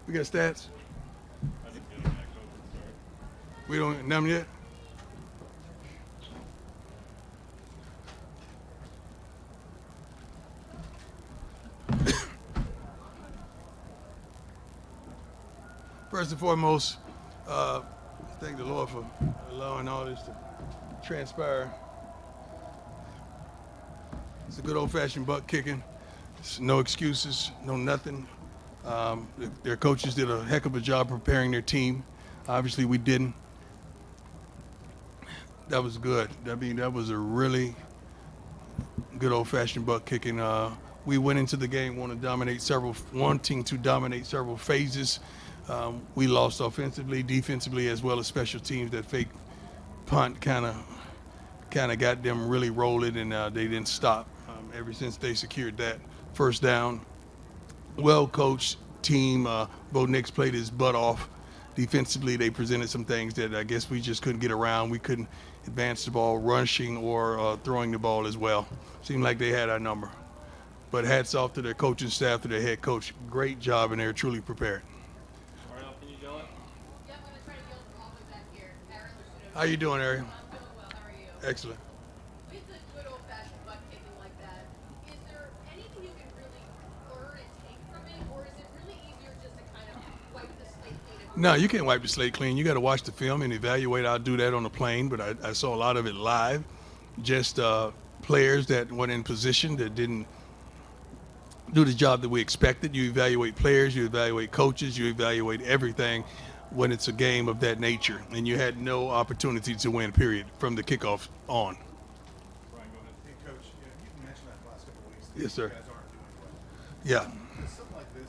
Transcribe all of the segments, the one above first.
We got stats. We don't none yet. First and foremost, thank the Lord for allowing all this to transpire. It's a good old-fashioned butt kicking. It's no excuses, no nothing. Their coaches did a heck of a job preparing their team. Obviously, we didn't. That was good. I mean, that was a really good old-fashioned butt kicking. We went into the game wanting to dominate several phases. We lost offensively, defensively, as well as special teams. That fake punt kind of got them really rolling, and they didn't stop ever since they secured that first down. Well-coached team. Bo Nix played his butt off. Defensively, they presented some things that I guess we just couldn't get around. We couldn't advance the ball, rushing or throwing the ball as well. Seemed like they had our number. But hats off to their coaching staff, to their head coach. Great job, and they're truly prepared. Can you go it? Yep, I'm going to try to yell all the way back here. Ariel, How you doing, Ariel? I'm doing well. How are you? Excellent. With the good old-fashioned butt kicking like that, is there anything you can really learn and take from it, or is it really easier just to kind of wipe the slate clean? No, you can't wipe the slate clean. You got to watch the film and evaluate. I'll do that on the plane, but I saw a lot of it live. Just players that weren't in position, that didn't do the job that we expected. You evaluate players, you evaluate coaches, you evaluate everything when it's a game of that nature. And you had no opportunity to win, period, from the kickoff on. Brian, go ahead. Hey, Coach, you mentioned that the last couple of weeks. Yes, sir. You guys aren't doing well. Yeah. Does something like this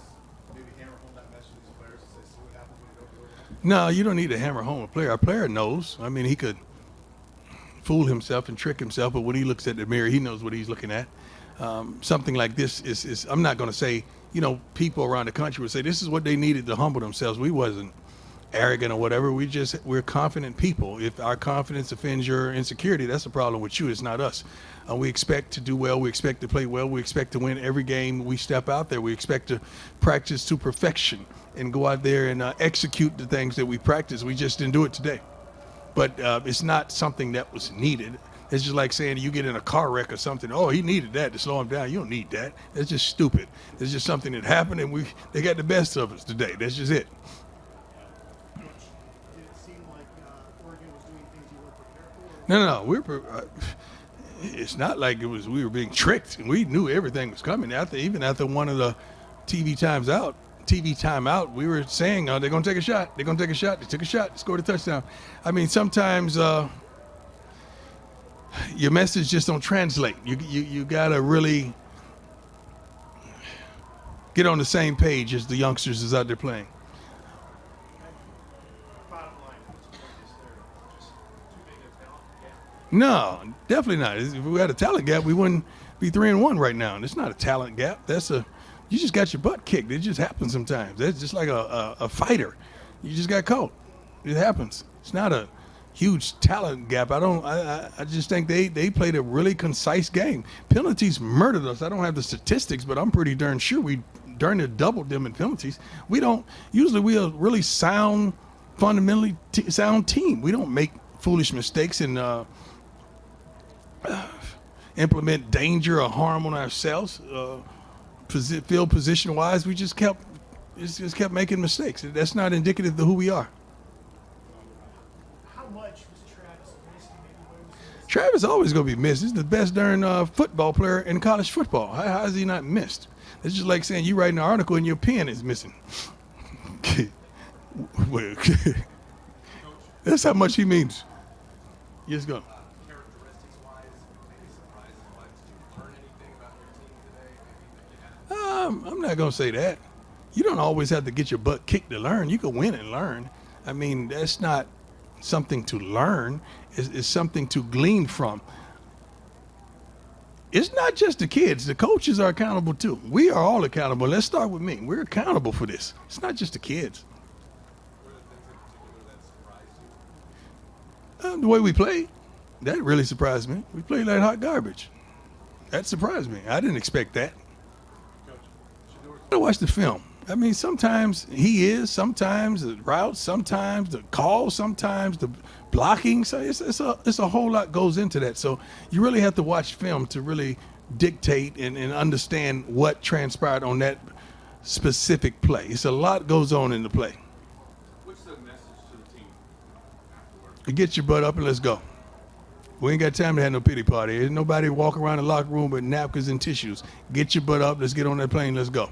maybe hammer home that message to these players and say, see what happens when you don't do it? No, you don't need to hammer home a player. A player knows. I mean, he could fool himself and trick himself, but when he looks at the mirror, he knows what he's looking at. Something like this is I'm not going to say, people around the country would say this is what they needed to humble themselves. We wasn't arrogant or whatever. We're confident people. If our confidence offends your insecurity, that's a problem with you. It's not us. We expect to do well. We expect to play well. We expect to win every game we step out there. We expect to practice to perfection and go out there and execute the things that we practice. We just didn't do it today. But it's not something that was needed. It's just like saying you get in a car wreck or something. Oh, he needed that to slow him down. You don't need that. That's just stupid. It's just something that happened, and they got the best of us today. That's just it. Coach, did it seem like Oregon was doing things you weren't prepared for? No. It's not like we were being tricked. We knew everything was coming. Even after one of the TV timeout, we were saying they're going to take a shot. They're going to take a shot. They took a shot, scored a touchdown. I mean, sometimes your message just don't translate. You got to really get on the same page as the youngsters is out there playing. Bottom line, what's the point is there? Just too big a talent gap? No, definitely not. If we had a talent gap, we wouldn't be 3-1 right now. And it's not a talent gap. You just got your butt kicked. It just happens sometimes. That's just like a fighter. You just got caught. It happens. It's not a huge talent gap. I just think they played a really concise game. Penalties murdered us. I don't have the statistics, but I'm pretty darn sure we darn near doubled them in penalties. We are a really sound, fundamentally sound team. We don't make foolish mistakes and implement danger or harm on ourselves. Field position wise, we just kept making mistakes. That's not indicative of who we are. How much was Travis missed? Travis always gonna be missed. He's the best darn football player in college football. How is he not missed? It's just like saying you writing an article and your pen is missing. That's how much he means. Yes, go. Characteristics-wise, maybe surprises-wise, did you learn anything about your team today? Maybe that you had I'm not gonna say that. You don't always have to get your butt kicked to learn. You can win and learn. I mean, that's not something to learn. It's something to glean from. It's not just the kids. The coaches are accountable too. We are all accountable. Let's start with me. We're accountable for this. It's not just the kids. What are the things in particular that surprised you? The way we played, that really surprised me. We played like hot garbage. That surprised me. I didn't expect that. Coach, Shador's I watch the film. I mean, sometimes he is, sometimes the routes, sometimes the call, sometimes the blocking. So it's a whole lot goes into that. So you really have to watch film to really dictate and understand what transpired on that specific play. It's a lot goes on in the play. What's the message to the team afterward? Get your butt up and let's go. We ain't got time to have no pity party. There's nobody walk around the locker room with napkins and tissues. Get your butt up. Let's get on that plane. Let's go.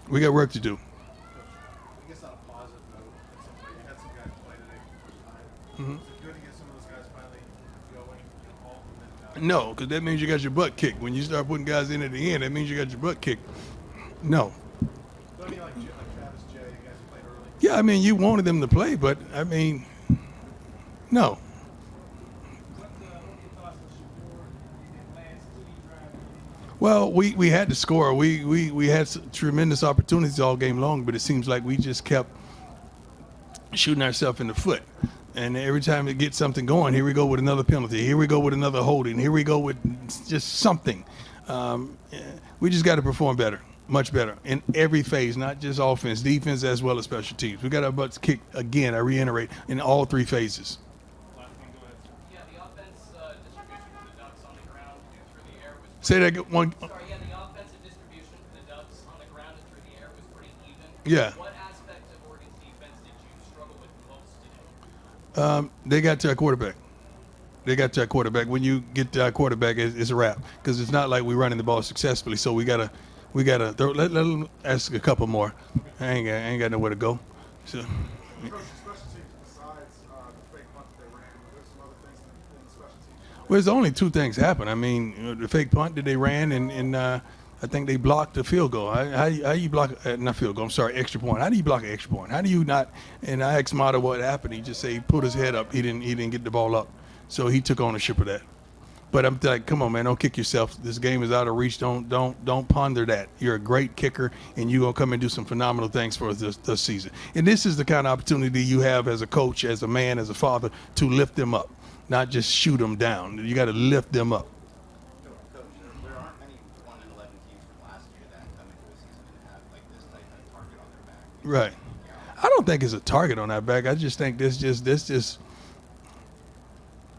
We got work to do. I guess on a positive note, at some point, you had some guys play today for the first time. Is it good to get some of those guys finally going, all of them? No, because that means you got your butt kicked. When you start putting guys in at the end, that means you got your butt kicked. No. But I mean, like Travis, Jay, you guys who played early. Yeah, I mean, you wanted them to play, but I mean, no. What are your thoughts on Shakur and Lance? Who do you drive? Well, we had to score. We had tremendous opportunities all game long, but it seems like we just kept shooting ourselves in the foot. And every time it gets something going, here we go with another penalty. Here we go with another holding. Here we go with just something. We just got to perform better, much better, in every phase, not just offense, defense, as well as special teams. We got our butts kicked again, I reiterate, in all three phases. Last one, go ahead. Yeah, the offense distribution for the Ducks on the ground and through the air was. Say that one. Sorry, yeah, the offensive distribution for the Ducks on the ground and through the air was pretty even. Yeah. What aspect of Oregon's defense did you struggle with most today? They got to our quarterback. When you get to our quarterback, it's a wrap because it's not like we're running the ball successfully. So we gotta let them ask a couple more. I ain't got nowhere to go. So Coach, special teams besides the fake punt that they ran, were there some other things in the special teams? well, there's only two things happen. I mean, the fake punt that they ran and I think they blocked the field goal. How you block not field goal? I'm sorry, extra point. How do you block an extra point? How do you not? And I asked Mata what happened. He just said he put his head up. He didn't get the ball up, so he took ownership of that. But I'm like, come on, man, don't kick yourself. This game is out of reach. Don't ponder that. You're a great kicker, and you're gonna come and do some phenomenal things for us this season. And this is the kind of opportunity you have as a coach, as a man, as a father, to lift them up, not just shoot them down. You got to lift them up. Coach, there aren't many 1-11 teams from last year that come into a season and have like this type of target on their back. Right. I don't think it's a target on our back. I just think this just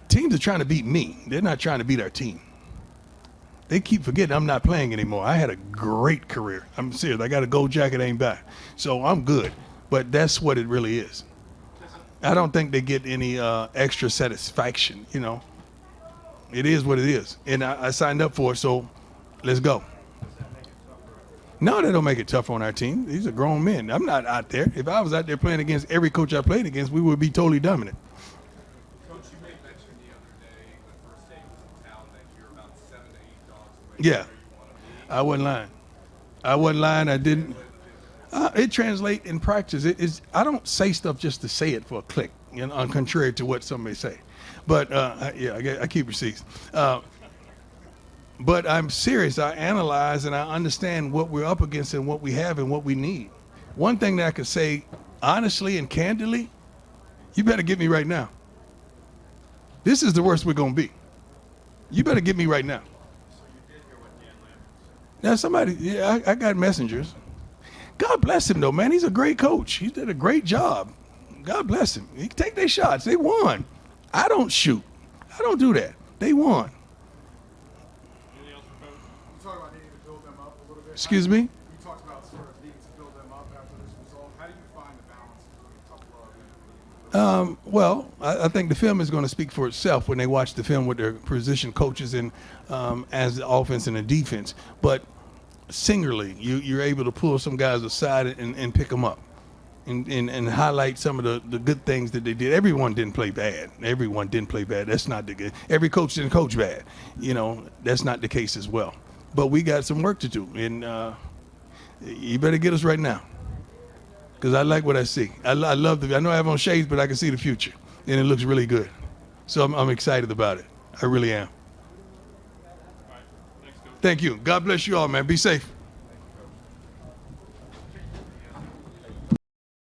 teams are trying to beat me. They're not trying to beat our team. They keep forgetting I'm not playing anymore. I had a great career. I'm serious. I got a gold jacket, ain't back. So I'm good. But that's what it really is. I don't think they get any extra satisfaction, you know. It is what it is. And I signed up for it, so let's go. No, they don't make it tough on our team. These are grown men. I'm not out there. If I was out there playing against every coach I played against, we would be totally dominant. Coach, you made mention the other day when First State was in town that you're about 7 to 8 dogs away Yeah. from where you want to be. I wasn't lying. I didn't. It translates in practice. I don't say stuff just to say it for a click, you know, contrary to what somebody say. But I keep receipts. But I'm serious. I analyze and I understand what we're up against and what we have and what we need. One thing that I could say honestly and candidly, you better get me right now. This is the worst we're gonna be. You better get me right now. So you did hear what Dan Lanning said. Now somebody, I got messengers. God bless him though, man. He's a great coach. He did a great job. God bless him. He can take their shots. They won. I don't shoot. I don't do that. They won. Anything else for Coach? You talked about needing to build them up a little bit. Excuse me? You talked about sort of needing to build them up after this result. How do you find the balance between tough love and Well, I think the film is going to speak for itself when they watch the film with their position coaches and as the offense and the defense. But singularly, you're able to pull some guys aside and pick them up and highlight some of the good things that they did. Everyone didn't play bad. That's not the good. Every coach didn't coach bad. You know, that's not the case as well. But we got some work to do, and you better get us right now. Because I like what I see. I love I know I have on shades, but I can see the future, and it looks really good. So I'm excited about it. I really am. All right. Thanks, Coach. Thank you. God bless you all, man. Be safe.